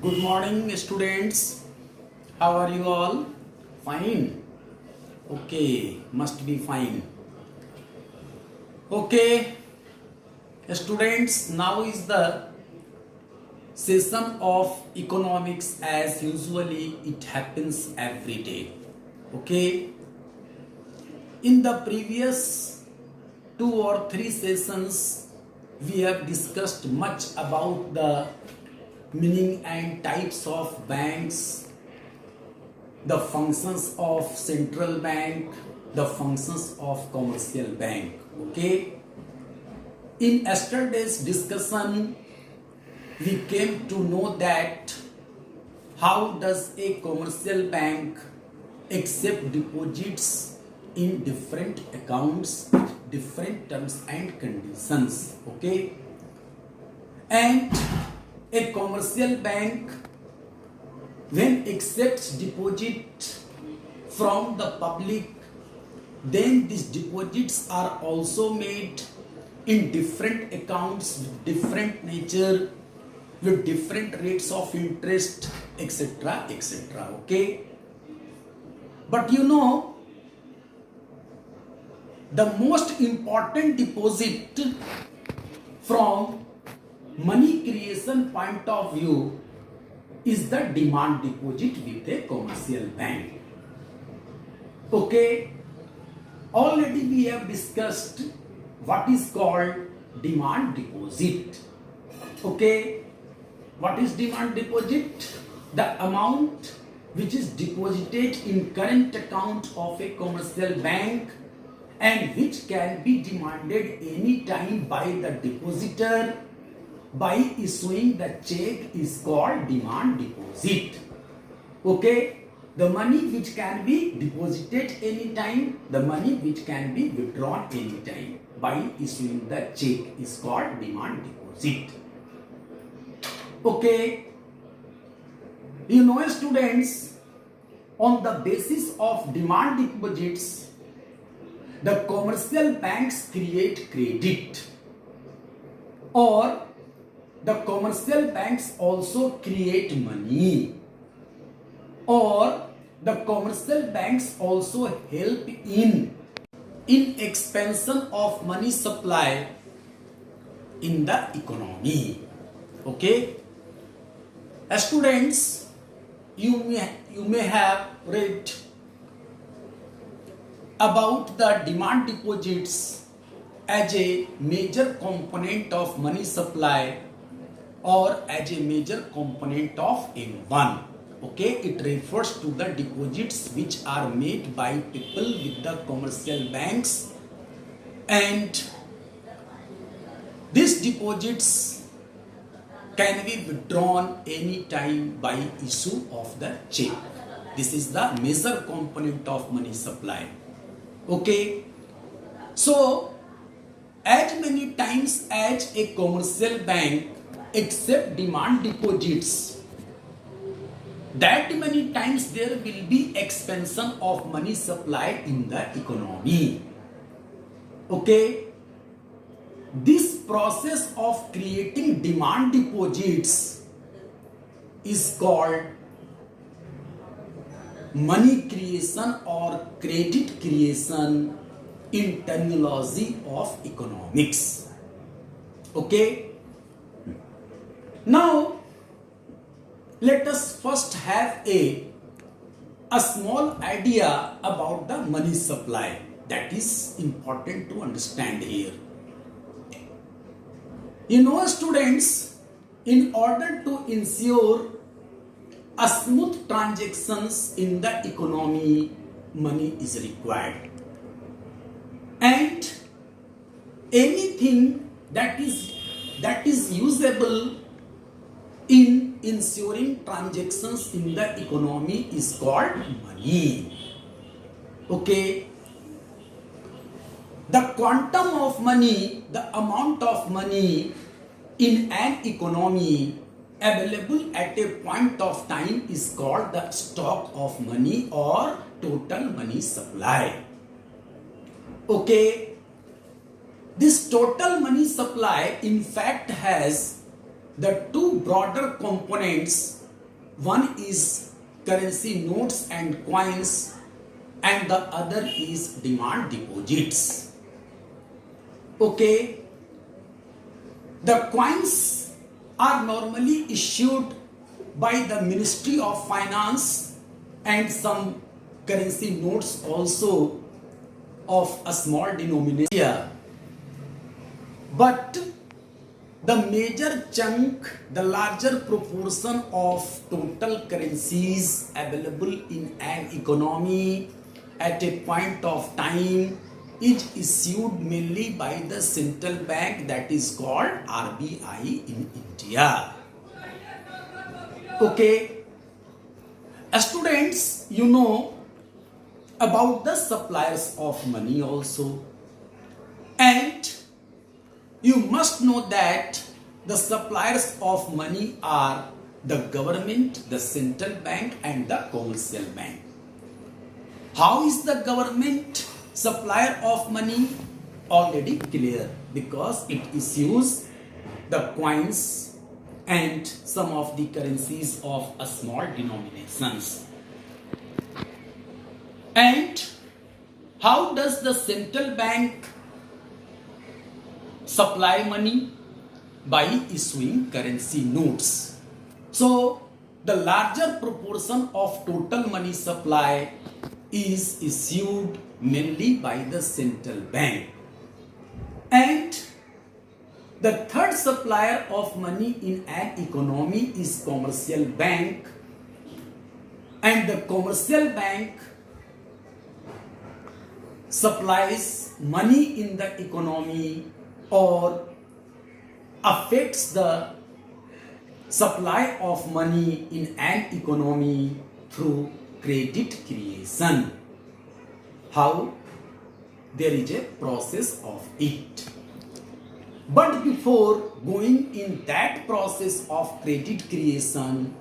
Good morning, students. How are you all? Fine. Okay, must be fine. Okay, students, now is the session of economics as usually it happens every day. Okay, in the previous 2 or 3 sessions, we have discussed much about the meaning and types of banks, the functions of central bank, the functions of commercial bank. Okay, in yesterday's discussion we came to know that how does a commercial bank accept deposits in different accounts, different terms and conditions. Okay, and a commercial bank, when accepts deposit from the public, then these deposits are also made in different accounts with different nature, with different rates of interest, etc., etc. Okay, but you know, the most important deposit from money creation point of view is the demand deposit with a commercial bank. Okay, already we have discussed what is called demand deposit. Okay, what is demand deposit? The amount which is deposited in current account of a commercial bank and which can be demanded any time by the depositor by issuing the check is called demand deposit. Okay, the money which can be deposited anytime, the money which can be withdrawn anytime by issuing the check is called demand deposit. Okay, you know, students, on the basis of demand deposits, the commercial banks create credit, or the commercial banks also create money, or the commercial banks also help in expansion of money supply in the economy. Okay, students, you may have read about the demand deposits as a major component of money supply or as a major component of M1. Okay, it refers to the deposits which are made by people with the commercial banks, and these deposits can be withdrawn any time by issue of the check. This is the major component of money supply. Okay, so as many times as a commercial bank accept demand deposits, that many times there will be expansion of money supply in the economy. Okay, this process of creating demand deposits is called money creation or credit creation in terminology of economics. Okay, now let us first have a small idea about the money supply. That is important to understand here. You know, students, in order to ensure a smooth transactions in the economy, money is required, and anything that is usable in ensuring transactions in the economy is called money. Okay, the quantum of money, the amount of money in an economy available at a point of time is called the stock of money or total money supply. Okay, this total money supply in fact has the two broader components one is currency notes and coins and the other is demand deposits. Okay, the coins are normally issued by the Ministry of Finance and some currency notes also of a small denomination. But the major chunk, the larger proportion of total currencies available in an economy at a point of time is issued mainly by the central bank, that is called RBI in India. Okay, students, you know about the suppliers of money also, and you must know that the suppliers of money are the government, the central bank and the commercial bank. How is the government supplier of money? Already clear, because it issues the coins and some of the currencies of a small denominations. And how does the central bank supply money? By issuing currency notes. So the larger proportion of total money supply is issued mainly by the central bank. And the third supplier of money in an economy is commercial bank, and the commercial bank supplies money in the economy or affects the supply of money in an economy through credit creation. How? There is a process of it. But before going in that process of credit creation,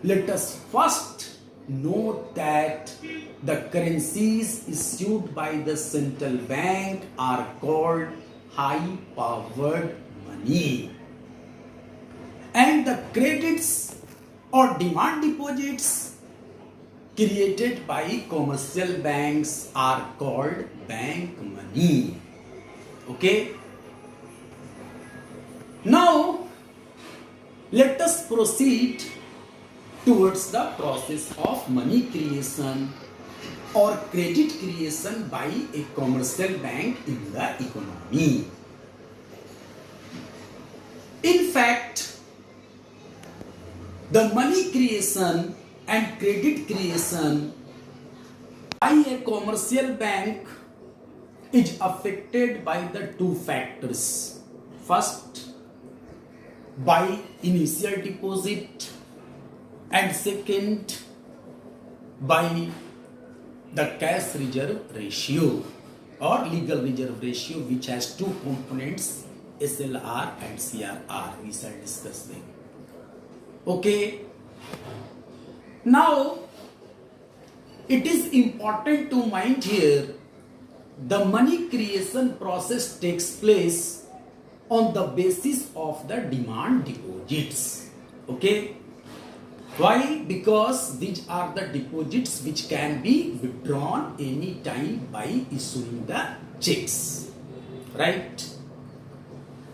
let us first note that the currencies issued by the central bank are called high-powered money, and the credits or demand deposits created by commercial banks are called bank money. Okay, now let us proceed towards the process of money creation or credit creation by a commercial bank in the economy. In fact, the money creation and credit creation by a commercial bank is affected by the two factors. First, by initial deposit, and second, by the cash reserve ratio or legal reserve ratio, which has two components, SLR and CRR. We shall discuss them. Okay, now it is important to mind here, the money creation process takes place on the basis of the demand deposits. Okay, why? Because these are the deposits which can be withdrawn any time by issuing the checks, right?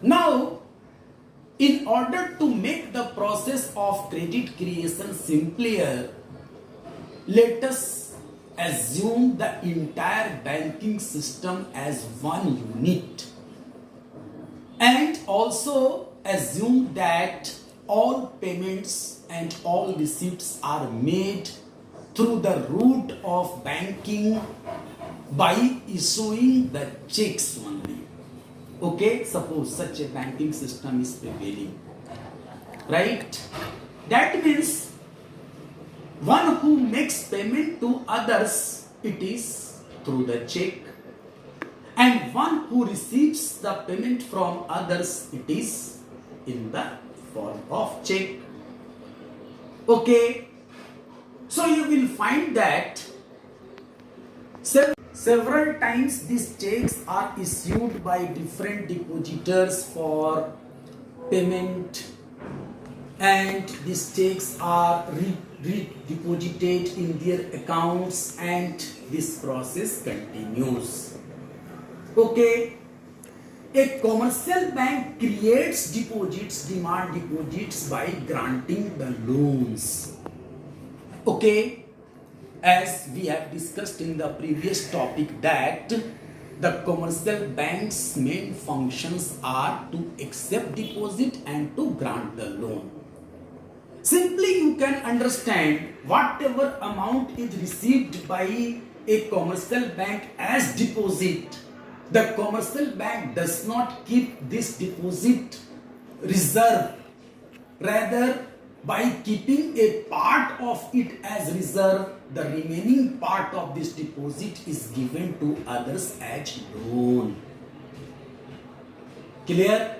Now, in order to make the process of credit creation simpler, let us assume the entire banking system as one unit, and also assume that all payments and all receipts are made through the route of banking by issuing the checks only. Okay, suppose such a banking system is prevailing, right? That means one who makes payment to others, it is through the check, and one who receives the payment from others, it is in the form of check. Okay, so you will find that several times these checks are issued by different depositors for payment and these checks are deposited in their accounts and this process continues. Okay, a commercial bank creates deposits, demand deposits by granting the loans. Okay, as we have discussed in the previous topic that the commercial bank's main functions are to accept deposit and to grant the loan. Simply you can understand whatever amount is received by a commercial bank as deposit, the commercial bank does not keep this deposit reserve. Rather, by keeping a part of it as reserve, the remaining part of this deposit is given to others as loan. Clear?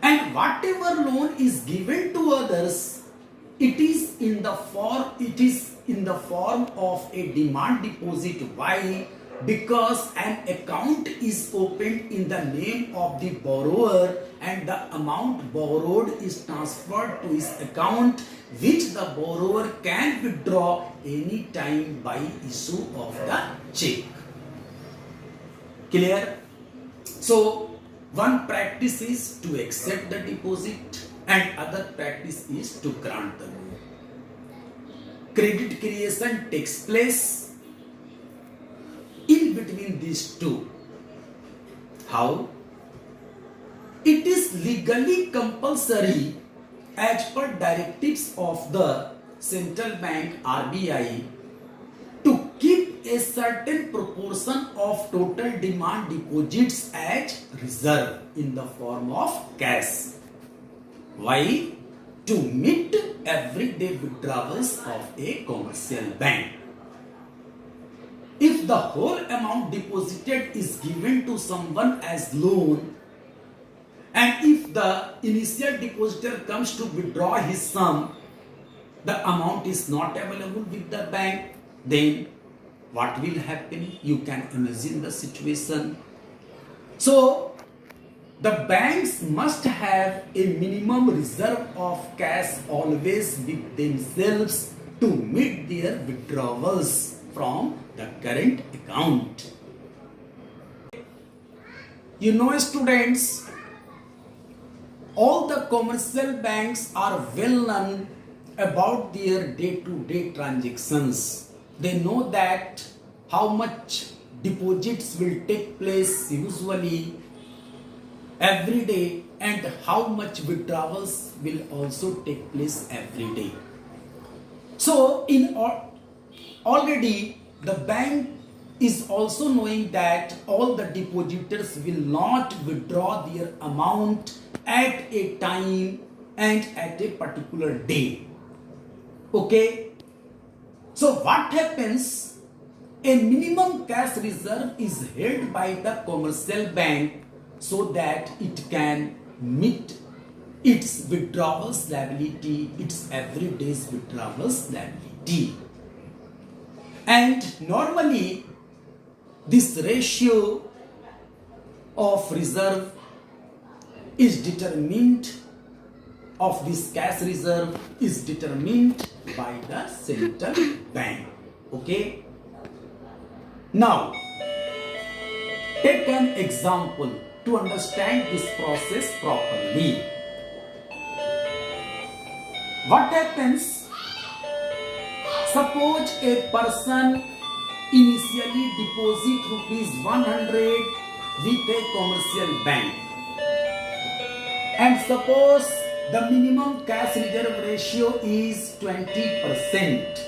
And whatever loan is given to others, it is in the form of a demand deposit. Why? Because an account is opened in the name of the borrower and the amount borrowed is transferred to his account, which the borrower can withdraw any time by issue of the check. Clear? So one practice is to accept the deposit and other practice is to grant the loan. Credit creation takes place in between these two. How? It is legally compulsory as per directives of the central bank RBI to keep a certain proportion of total demand deposits as reserve in the form of cash. Why? To meet everyday withdrawals of a commercial bank. If the whole amount deposited is given to someone as loan, and if the initial depositor comes to withdraw his sum, the amount is not available with the bank, then what will happen? You can imagine the situation. So, the banks must have a minimum reserve of cash always with themselves to meet their withdrawals from the current account. You know, students, all the commercial banks are well known about their day-to-day transactions. They know that how much deposits will take place usually every day and how much withdrawals will also take place every day. So already the bank is also knowing that all the depositors will not withdraw their amount at a time and at a particular day. Okay? So what happens? A minimum cash reserve is held by the commercial bank so that it can meet its withdrawals liability, its everyday's withdrawals liability. And normally this ratio of reserve is determined, of this cash reserve is determined by the central bank. Okay? Now, take an example to understand this process properly. What happens? Suppose a person initially deposit ₹100 with a commercial bank, and suppose the minimum cash reserve ratio is 20%.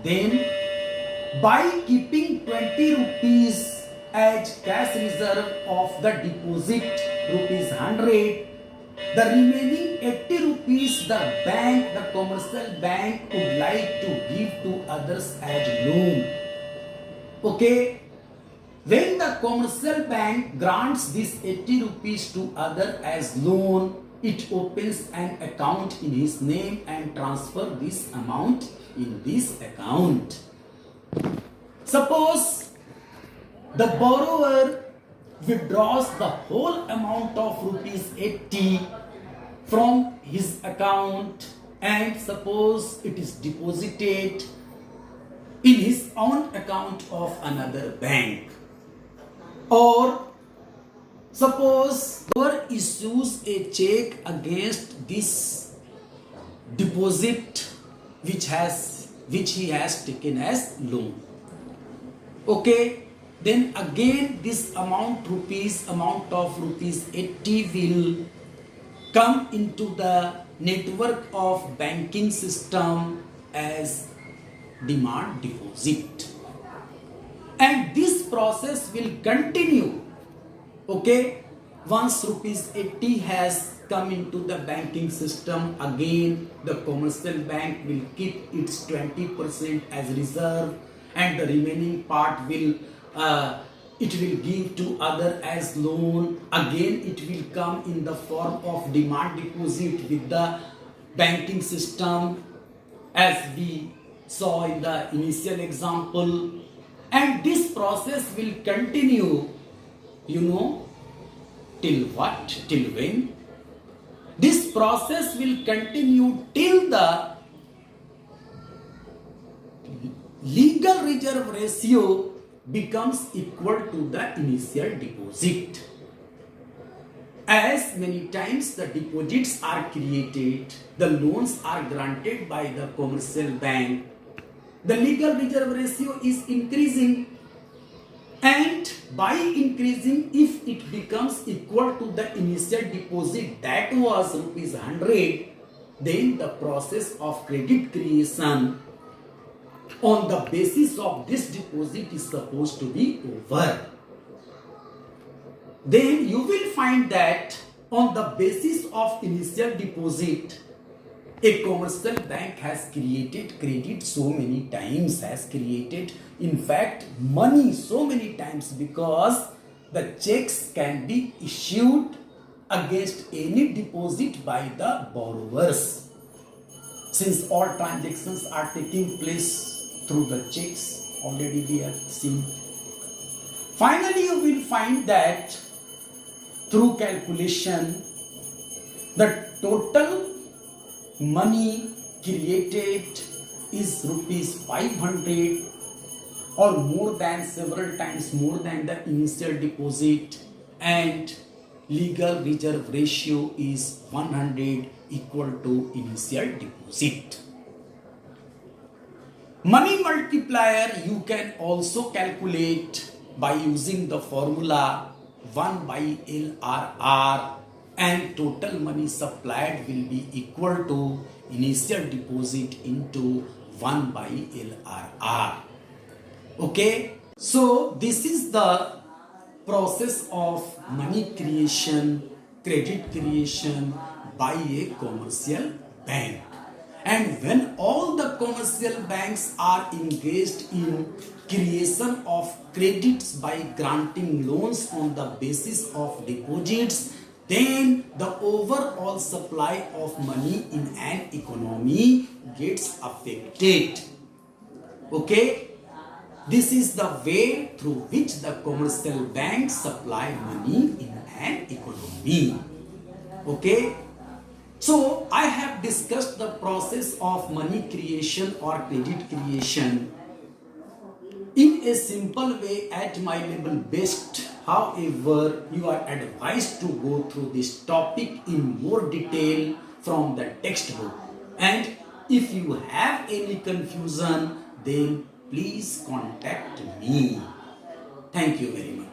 Then by keeping 20 rupees as cash reserve of the deposit ₹100, the remaining 80 rupees the commercial bank would like to give to others as loan. Okay? When the commercial bank grants this 80 rupees to other as loan, it opens an account in his name and transfer this amount in this account. Suppose the borrower withdraws the whole amount of ₹80 from his account and suppose it is deposited in his own account of another bank, or suppose whoever issues a check against this deposit which he has taken as loan. Okay, then again this amount of rupees 80 will come into the network of banking system as demand deposit, and this process will continue. Okay, once rupees 80 has come into the banking system, again the commercial bank will keep its 20% as reserve, and the remaining part will it will give to other as loan. Again it will come in the form of demand deposit with the banking system as we saw in the initial example, and this process will continue, till what? Till when? This process will continue till the legal reserve ratio becomes equal to the initial deposit. As many times the deposits are created, the loans are granted by the commercial bank, the legal reserve ratio is increasing, and by increasing, if it becomes equal to the initial deposit that was rupees 100, then the process of credit creation on the basis of this deposit is supposed to be over. Then you will find that on the basis of initial deposit, a commercial bank has created credit so many times, has created in fact money so many times, because the checks can be issued against any deposit by the borrowers, since all transactions are taking place through the checks. Already we have seen. Finally you will find that through calculation the total money created is rupees 500, or more than, several times more than the initial deposit, and legal reserve ratio is 100 equal to initial deposit. Money multiplier you can also calculate by using the formula 1 by LRR, and total money supplied will be equal to initial deposit into 1 by LRR. Okay, so this is the process of money creation, credit creation by a commercial bank. And when all the commercial banks are engaged in creation of credits by granting loans on the basis of deposits, then the overall supply of money in an economy gets affected. Okay, this is the way through which the commercial banks supply money in an economy. Okay, so I have discussed the process of money creation or credit creation in a simple way at my level best. However, you are advised to go through this topic in more detail from the textbook. And if you have any confusion, then please contact me. Thank you very much.